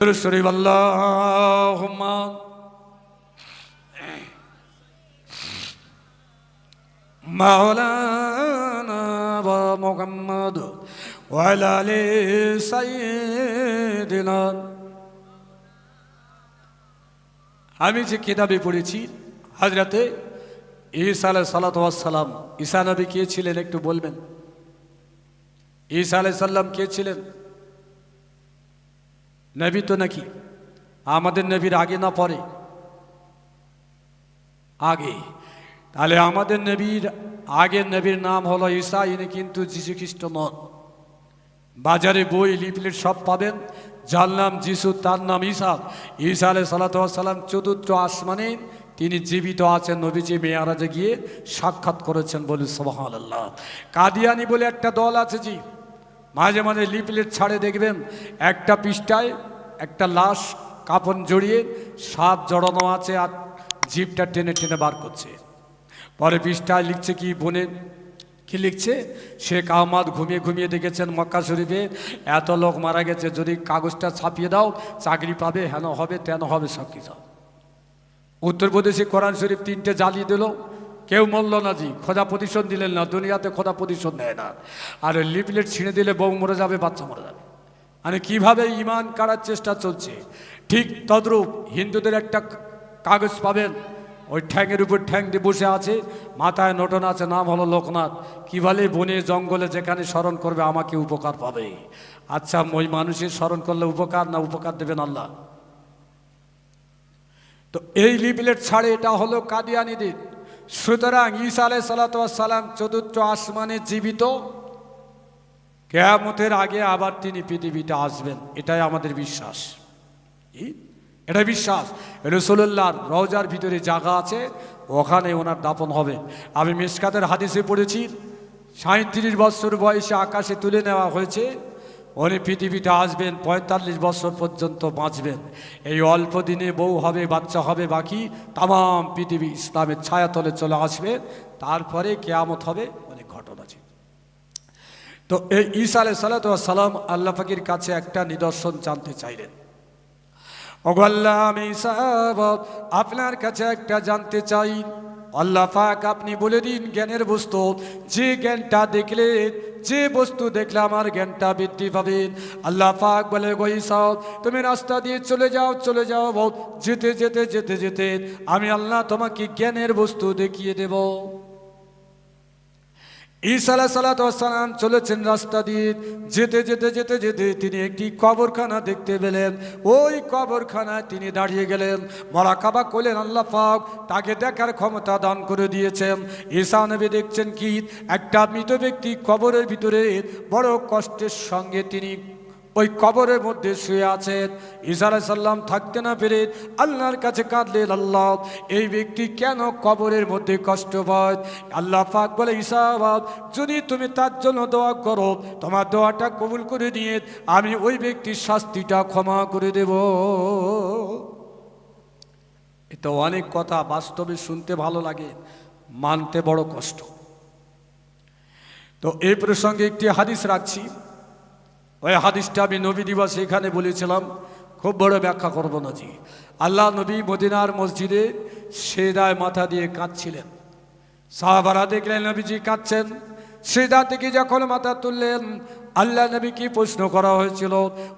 শরীফ আল্লাহুম্মা মাওলানা ওয়া মুহাম্মদ ওয়া আলা আলি সাইয়্যিদিনা। আমি যে কিতাবে পড়েছি হযরতে ঈসা আলাইহিস সালাতু ওয়াস সালাম, ঈসা নবী কে ছিলেন একটু বলবেন? ঈসা আলাইহিস সালাম কে ছিলেন? নবী তো নাকি? আমাদের নবীর আগে না পরে? আগে। তাহলে আমাদের নবীর আগের নবীর নাম হলো ঈসা, ইনি কিন্তু যীশু খ্রিস্ট নন। বাজারে বই লিফলেট সব পাবেন, যার নাম যিশু তার নাম ঈসা। ঈসা আলাইহিস সালাতু ওয়াস সালাম চতুর্থ আসমানে তিনি জীবিত আছেন। নবীজি মেরাজে গিয়ে সাক্ষাৎ করেছেন, বলি সুবহানাল্লাহ। কাদিয়ানি বলে একটা দল আছে জি, মাঝে মাঝে লিফলেট ছাড়ে দেখবেন, একটা পৃষ্ঠায় একটা লাশ কাপড় জড়িয়ে সাপ জড়ানো আছে আর জিভটা টেনে টেনে বার করছে। পরে পৃষ্ঠায় লিখছে কি বোনে, কি লিখছে? শেখ আহমদ ঘুমিয়ে ঘুমিয়ে দেখেছেন মক্কা শরীফে এত লোক মারা গেছে, যদি কাগজটা ছাপিয়ে দাও চাকরি পাবে, হেন হবে তেন হবে, সব কিছু। উত্তরপ্রদেশে কোরআন শরীফ 3টে জ্বালিয়ে দিল, কেউ মরল না জি, খোদা প্রতিশোধ দিলেন না, দুনিয়াতে খোদা প্রতিশোধ নেয় না। আর লিফলেট ছিঁড়ে দিলে বউ মরে যাবে, বাচ্চা মরে যাবে। মানে কিভাবে ইমান কাড়ার চেষ্টা চলছে। ঠিক তদ্রূপ হিন্দুদের একটা কাগজ পাবেন, ওই ঠ্যাংয়ের উপর ঠ্যাং দিয়ে বসে আছে, মাথায় নোটন আছে, নাম হলো লোকনাথ। কি বলে, বনে জঙ্গলে যেখানে স্মরণ করবে আমাকে উপকার পাবে। আচ্ছা, ওই মানুষের স্মরণ করলে উপকার না উপকার দেবেন আল্লাহ? তো এই লিফলেট ছাড়ে, এটা হলো কাদিয়ানীদের। সুতরাং ঈসা আলাইহিস সালাতু ওয়াস সালাম চতুর্থ আসমানে জীবিত, কিয়ামতের আগে আবার তিনি পৃথিবীতে আসবেন, এটাই আমাদের বিশ্বাস। এটা বিশ্বাস। রাসূলুল্লাহর রওজার ভিতরে জায়গা আছে, ওখানে ওনার দাফন হবে। আমি মিশকাতের হাদিসে পড়েছি, 37 বছর বয়সে আকাশে তুলে নেওয়া হয়েছে, উনি পৃথিবীতে আসবেন, 45 বছর পর্যন্ত বাঁচবেন। এই অল্প দিনে বউ হবে, বাচ্চা হবে, বাকি তাম পৃথিবী ইসলামের ছায়াতলে চলে আসবে। তারপরে কিয়ামত হবে, অনেক ঘটনা আছে। তো এই ঈসা আলাইহিস সালাতু ওয়াস সালাম আল্লাহ পাকের কাছে একটা নিদর্শন জানতে চাইলেন। ওগো আল্লাহ, আমি ঈসা আপনার কাছে একটা জানতে চাই। আল্লাহ পাক আপনি বলে দিন জ্ঞানের বস্তু, যে জ্ঞানটা দেখলে, যে বস্তু দেখলে আমার জ্ঞানটা বৃদ্ধি পাবে। আল্লাহ পাক বলে, গো ঈসা তুমি রাস্তা দিয়ে চলে যাও, চলে যাও, যেতে যেতে যেতে যেতে আমি আল্লাহ তোমাকে জ্ঞানের বস্তু দেখিয়ে দেব। ঈসা আলাইহিস সালাতু ওয়াস সালাম চলেছেন রাস্তা দিয়ে, যেতে যেতে যেতে যেতে তিনি একটি কবরখানা দেখতে পেলেন। ওই কবরখানায় তিনি দাঁড়িয়ে গেলেন, মুরাকাবা করলেন। আল্লাহ পাক তাকে দেখার ক্ষমতা দান করে দিয়েছেন। ঈসা নবী দেখছেন কি, একটা মৃত ব্যক্তি কবরের ভিতরে বড় কষ্টের সঙ্গে তিনি ওই কবরের মধ্যে শুয়ে আছেন। ঈসা আলাইহিস সালাম থাকতে না পেরে আল্লাহর কাছে কাঁদলেন, আল্লাহ এই ব্যক্তি কেন কবরের মধ্যে কষ্ট পায়? আল্লাহ পাক বলে, ঈসা যদি তুমি তার জন্য দোয়া করো, তোমার দোয়াটা কবুল করে নিয়ে আমি ওই ব্যক্তির শাস্তিটা ক্ষমা করে দেব। এটা অনেক কথা, বাস্তবে শুনতে ভালো লাগে, মানতে বড় কষ্ট। তো এই প্রসঙ্গে একটি হাদিস রাখছি, ওই হাদিসটা আমি নবী দিবস এখানে বলেছিলাম, খুব বড় ব্যাখ্যা করব না জি। আল্লাহ নবী মদিনার মসজিদে সেজদায় মাথা দিয়ে কাঁদছিলেন। সাহাবারা দেখলেন নবীজি কাঁদছেন, সেজদা থেকে যখন মাথা তুললেন, আল্লাহ নবীকে প্রশ্ন করা হয়েছিল,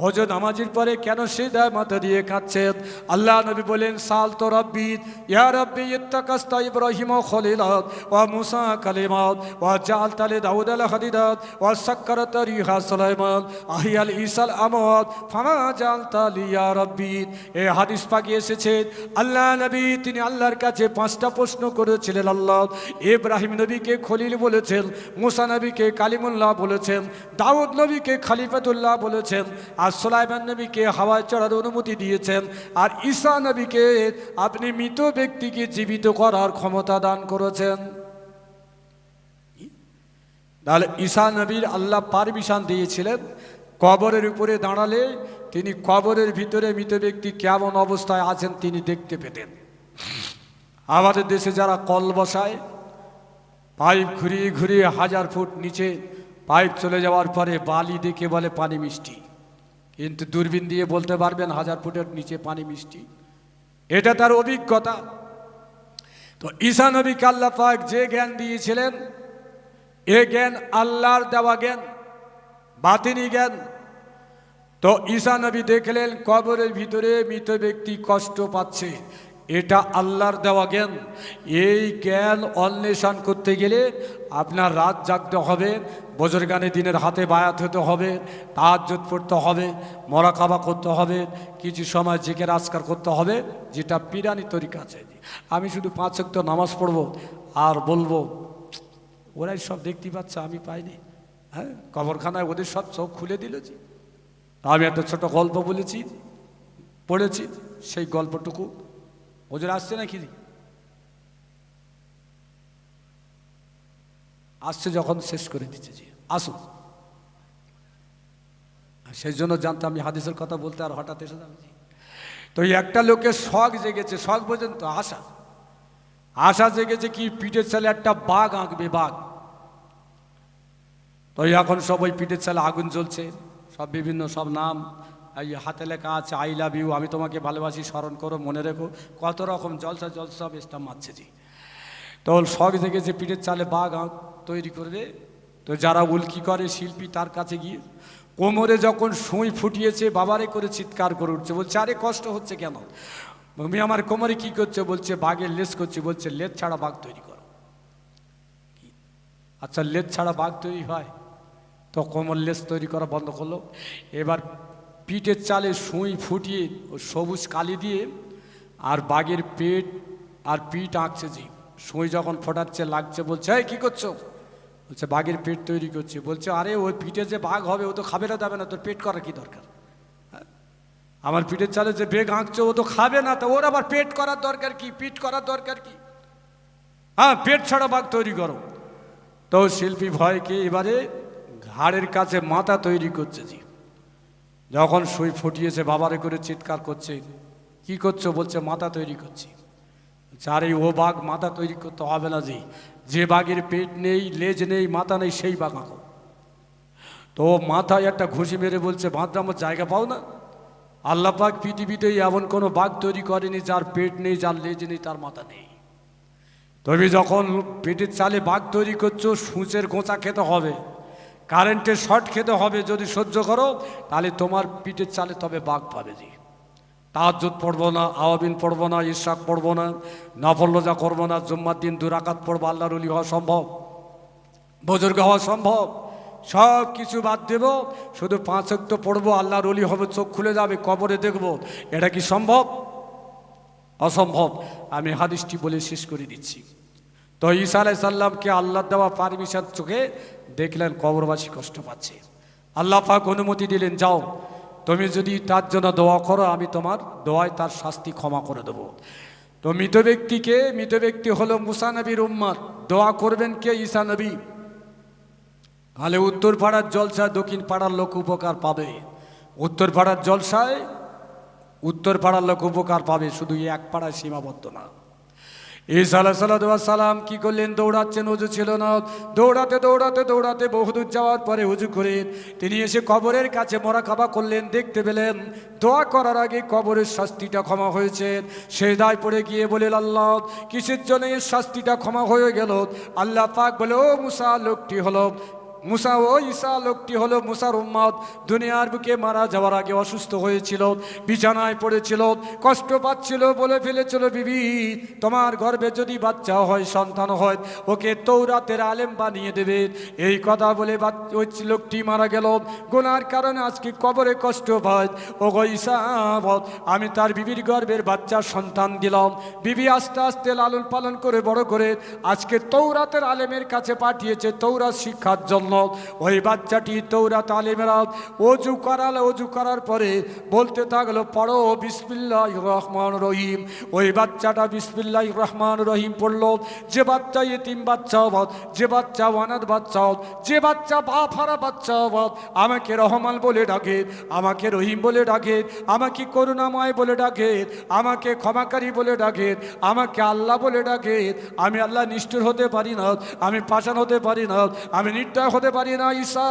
হযরত নামাজের পরে কেন সেজদায় মাথা দিয়ে কাঁদছেন? আল্লাহ নবী বলেন, সাল তো রব্বি ইয়া রব্বি ইত্তাকাস্তা ইব্রাহিম খলিলাত ওয়া মুসা কালিমাত ওয়া জাআলতা লি দাউদ আল হাদিদাত ওয়া সাক্কারাতা রিহা সুলাইমান আহিয়াল ঈসাল আমওয়াত ফামা জাআলতা লি ইয়া রব্বি। এই হাদিস পাকে এসেছে, আল্লাহ নবী তিনি আল্লাহর কাছে 5টা প্রশ্ন করেছিলেন। আল্লাহ ইব্রাহিম নবীকে খলিল বলেছেন, মুসা নবীকে কালিমুল্লাহ বলেছেন, দাউদ নবীকে খলিফাতুল্লাহ বলেছেন, আর সুলাইমান নবীকে হাওয়ায় চড়ার অনুমতি দিয়েছেন, আর ঈসা নবীকে আপনি মৃত ব্যক্তিকে জীবিত করার ক্ষমতা দান করেছেন। তাহলে ঈসা নবীর আল্লাহ পারমিশন দিয়েছিলেন, কবরের উপরে দাঁড়ালে তিনি কবরের ভিতরে মৃত ব্যক্তি কেমন অবস্থায় আছেন তিনি দেখতে পেতেন। আমাদের দেশে যারা কল বসায়, পাইপ ঘুরিয়ে ঘুরিয়ে 1000 ফুট নিচে পাইপ চলে যাওয়ার পরে বালি দেখে বলে পানি মিষ্টি, কিন্তু দূরবীন দিয়ে বলতে পারবেন 1000 ফুটের নিচে পানি মিষ্টি, এটা তার অভিজ্ঞতা। তো ঈসা নবীকে আল্লাহ পাক যে জ্ঞান দিয়েছিলেন, এ জ্ঞান আল্লাহর দেওয়া জ্ঞান, বাতিনি জ্ঞান। তো ঈসা নবী দেখলেন কবরের ভিতরে মৃত ব্যক্তি কষ্ট পাচ্ছে, এটা আল্লাহর দেওয়া জ্ঞান। এই জ্ঞান অন্বেষণ করতে গেলে আপনার রাত জাগতে হবে, বুজুর্গানে দিনের হাতে বায়াত হতে হবে, তাহাজ্জুদ পড়তে হবে, মোরাকাবা করতে হবে, কিছু সময় জিকির আজকার করতে হবে, যেটা পিরানি তরিকা আছে। আমি শুধু 5 ওয়াক্ত নামাজ পড়বো আর বলবো ওরাই সব দেখতে পাচ্ছে, আমি পাইনি। হ্যাঁ, কবরখানায় ওদের সব চোখ খুলে দিল। যে আমি একটা ছোট গল্প বলেছি, পড়েছি, সেই গল্পটুকু ওদের আসছে নাকি? আসছে, যখন শেষ করে দিচ্ছে। জি আসুন। সেই জন্য জানতাম আমি হাদিসের কথা বলতে, আর হঠাৎ এসে যাবে। তো একটা লোকের শখ জেগেছে, শখ বোঝেন তো, আশা। আশা জেগেছে কি পিঠের চালে একটা বাঘ আঁকবে, বাঘ। তো এখন সব ওই পিঠের চালে আগুন জ্বলছে, সব বিভিন্ন সব নাম, এই হাতে লেখা আছে আই লাভ ইউ, আমি তোমাকে ভালোবাসি, স্মরণ করো, মনে রেখো, কত রকম জলসা জলসা সব স্টাম্প মারছে। জি তো শখ জেগেছে পিঠের চালে বাঘ তৈরি করবে। তো যারা উল্কি করে শিল্পী, তার কাছে গিয়ে কোমরে যখন সুই ফুটিয়েছে, বাবারে করে চিৎকার করে উঠছে, বলছে আরে কষ্ট হচ্ছে কেন? তুমি আমার কোমরে কি করছে? বলছে বাঘের লেজ করছে। বলছে লেজ ছাড়া বাঘ তৈরি করো। আচ্ছা, লেজ ছাড়া বাঘ তৈরি হয়? তো কোমর লেজ তৈরি করা বন্ধ করলো। এবার পিঠের চালে সুই ফুটিয়ে সবুজ কালি দিয়ে আর বাঘের পেট আর পিঠ আঁকছে। জি সুই যখন ফোটাচ্ছে, লাগছে, বলছে এই কী করছো? বলছে বাঘের পেট তৈরি করছে। বলছে আরে ওই পিঠে যে বাঘ হবে ও তো খাবে না, দাবে না, তোর পেট করার কি দরকার? আমার পিঠের চালে যে বেগ আঁকছে ও তো খাবে না, তো ওর আবার পেট করার দরকার কি, পিঠ করার দরকার কি? হ্যাঁ, পেট ছাড়া বাঘ তৈরি করো। তো শিল্পী ভয়কে এবারে ঘাড়ের কাছে মাথা তৈরি করছে। জি যখন সুই ফুটিয়েছে, বাবারে করে চিৎকার করছে, কি করছো? বলছে মাথা তৈরি করছি। আরে ও বাঘ মাথা তৈরি করতে হবে না। জি যে বাঘের পেট নেই, লেজ নেই, মাথা নেই, সেই বাঘ আঁকো। তো মাথায় একটা ঘুষি মেরে বলছে বাঁধটা আমার জায়গা পাও না? আল্লাহ পাক পৃথিবীতেই এমন কোনো বাঘ তৈরি করেনি যার পেট নেই, যার লেজ নেই, তার মাথা নেই। তুমি যখন পেটের চালে বাঘ তৈরি করছো, সূচের গোঁচা খেতে হবে, কারেন্টের শর্ট খেতে হবে। যদি সহ্য করো তাহলে তোমার পিঠের চালে তবে বাঘ পাবে। জি তাহাজ্জুদ পড়বো না, আওয়াবিন পড়বো না, ইশরাক পড়বো না, নফল রোজা করবো না, জুম্মার দিন 2 রাকাত পড়বো, আল্লাহর ওলি হওয়া সম্ভব, বুজুর্গ হওয়া সম্ভব, সব কিছু বাদ দেব, শুধু 5 ওয়াক্ত পড়বো, আল্লাহর ওলি হবে, চোখ খুলে যাবে, কবরে দেখবো। এটা কি সম্ভব? অসম্ভব। আমি হাদিসটি বলে শেষ করে দিচ্ছি। তো ঈসা আলাইহিস সালামকে আল্লাহর দেওয়া পারমিশন চোখে দেখলেন কবরবাসী কষ্ট পাচ্ছে। আল্লাহ পাক অনুমতি দিলেন, যাও তুমি যদি তার জন্য দোয়া করো, আমি তোমার দোয়ায় তার শাস্তি ক্ষমা করে দেবো। তো মৃত ব্যক্তি হলো মুসা নবীর উম্মত। দোয়া করবেন কে? ঈসা নবী। তাহলে উত্তর পাড়ার জলসায় দক্ষিণ পাড়ার লোক উপকার পাবে। উত্তর পাড়ার জলসায় উত্তর পাড়ার লোক উপকার পাবে, শুধু এক পাড়ায় সীমাবদ্ধ না। ঈসা আলাইহিস সালাম কি করলেন? দৌড়াচ্ছেন, উজু ছিল না। দৌড়াতে দৌড়াতে দৌড়াতে বহুদূর যাওয়ার পরে উজু করে তিনি এসে কবরের কাছে মোরাকাবা করলেন। দেখতে পেলেন দোয়া করার আগে কবরের শাস্তিটা ক্ষমা হয়েছে। সেজদায় পড়ে গিয়ে বলেন, আল্লাহ কিসের জন্য এর শাস্তিটা ক্ষমা হয়ে গেল? আল্লাহ পাক বলে, ও মুসা, লোকটি হলো মুসা, ও ঈসা লোকটি হলো মুসার উম্মত। দুনিয়ার বুকে মারা যাওয়ার আগে অসুস্থ হয়েছিল, বিছানায় পড়েছিল, কষ্ট পাচ্ছিল, বলে ফেলেছিল, বিবি তোমার গর্ভে যদি বাচ্চা হয়, সন্তান হয়, ওকে তৌরাতের আলেম বানিয়ে দেবে। এই কথা বলে ওই লোকটি মারা গেল। গুনার কারণে আজকে কবরে কষ্ট পায়। ও গো ঈসা, আমি তার বিবির গর্ভের বাচ্চা সন্তান দিলাম। বিবি আস্তে আস্তে লালন পালন করে বড় করে আজকে তৌরাতের আলেমের কাছে পাঠিয়েছে তৌরাত শিক্ষার জন্য। ওই বাচ্চাটি তৌরাত আলেমেরা ওযু করার পরে বলতে থাকলো, পড়ো বিসমিল্লাহির রহমানির রহিম। ওই বাচ্চাটা বিসমিল্লাহির রহমানির রহিম পড়লো। যে বাচ্চা ইতিম বাচ্চা, যে বাচ্চা অনাথ বাচ্চা, যে বাচ্চা বাপ হারা বাচ্চা, আমাকে রহমান বলে ডাকে, আমাকে রহিম বলে ডাকে, আমাকে করুণাময় বলে ডাকে, আমাকে ক্ষমাকারী বলে ডাকে, আমাকে আল্লাহ বলে ডাকে। আমি আল্লাহ নিষ্ঠুর হতে পারি না, আমি পাষাণ হতে পারি না, আমি নির্দয় হতে পারি না ঈসা,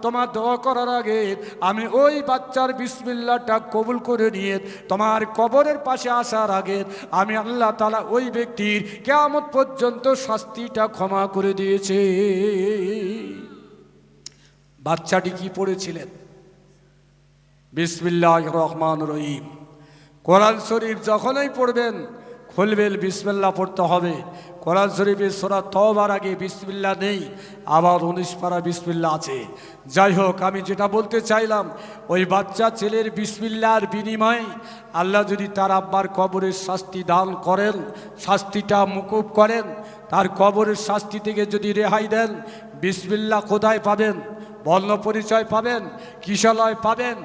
তোমার দোয়া করার আগে আমি ওই বাচ্চার বিসমিল্লাহটা কবুল করে নিয়ে তোমার কবরের পাশে আসার আগে আমি আল্লাহ তাআলা ওই ব্যক্তির কিয়ামত পর্যন্ত শাস্তিটা ক্ষমা করে দিয়েছে। বাচ্চাটি কি পড়েছিলেন? বিসমিল্লাহির রহমানির রহিম। কোরআন শরীফ যখনই পড়বেন খুলবেন বিসমিল্লাহ পড়তে হবে। কোরআন শরীফে সূরা তওবার আগে বিসমিল্লাহ নেই, আবার 19 পারা বিসমিল্লাহ আছে। যাই হোক, আমি যেটা বলতে চাইলাম, ওই বাচ্চা ছেলের বিসমিল্লাহর বিনিময়ে আল্লাহ যদি তার আব্বার কবরের শাস্তি দান করেন, শাস্তিটা মুকুব করেন, তার কবরের শাস্তি থেকে যদি রেহাই দেন, বিসমিল্লাহ কোথায় পাবেন? বর্ণ পরিচয় পাবেন, কিশলয় পাবেন,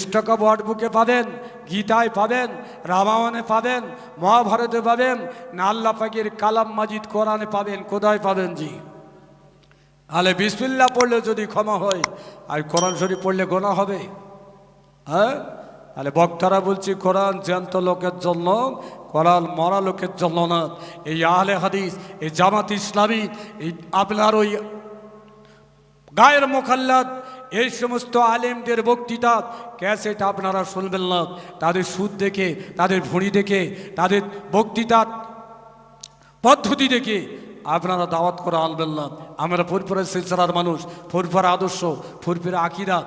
স্টক বোর্ড বুকে পাবেন, গীতায় পাবেন, রামায়ণে পাবেন, মহাভারতে পাবেন, না আল্লাহ পাকের কালাম মাজিদ কোরআনে পাবেন? কোথায় পাবেন জি? আলে বিসমিল্লাহ পড়লে যদি ক্ষমা হয়, আর কোরআন শরীফ পড়লে গোনা হবে? হ্যাঁ, তাহলে বক্তারা বলছি কোরআন জ্যান্ত লোকের জন্য, কোরআন মরা লোকের জন্য না। এই আহলে হাদিস, এই জামাত ইসলামী, এই আপনার ওই গায়ের মোখাল্লাদ, এই সমস্ত আলেমদের বক্তৃতা ক্যাসেট আপনারা শুনবেন না। তাদের সুদ দেখে, তাদের ভুঁড়ি দেখে, তাদের বক্তৃতার পদ্ধতি দেখে আপনারা দাওয়াত করে আনবেন না। আমরা ফুরফুরের সিলসিলার মানুষ, ফুরফুর আদর্শ, ফুরফুর আকিদা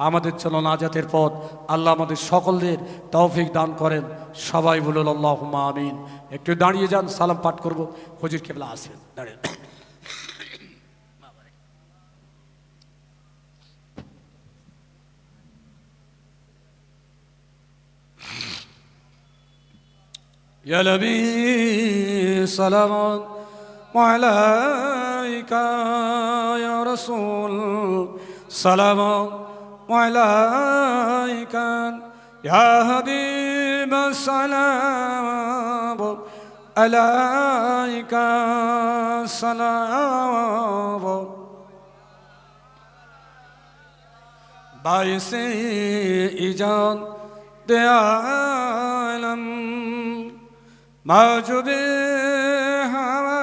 আমাদের জন্য নাজাতের পথ। আল্লাহ আমাদের সকলদের তৌফিক দান করেন। সবাই বলুন আল্লাহুম্মা আমিন। একটু দাঁড়িয়ে যান, সালাম পাঠ করব। হুজুর কেবলা আসবেন, দাঁড়িয়ে। يا نبي سلام عليك يا رسول سلام عليك يا حبيب سلام عليك سلام باعث ایجاد عالم موجب ہوا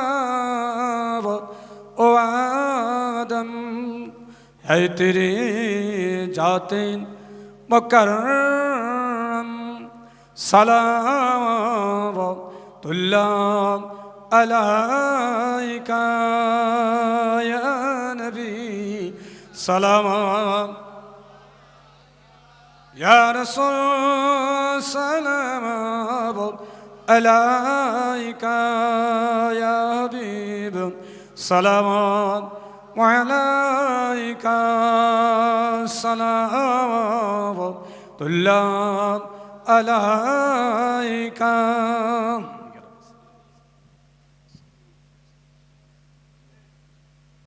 و آدم ہے تیری ذات مکرم صلوات اللہ علیک یا نبی سلام یا رسول سلام عليك يا حبيب صلوات عليك صلوات الله عليك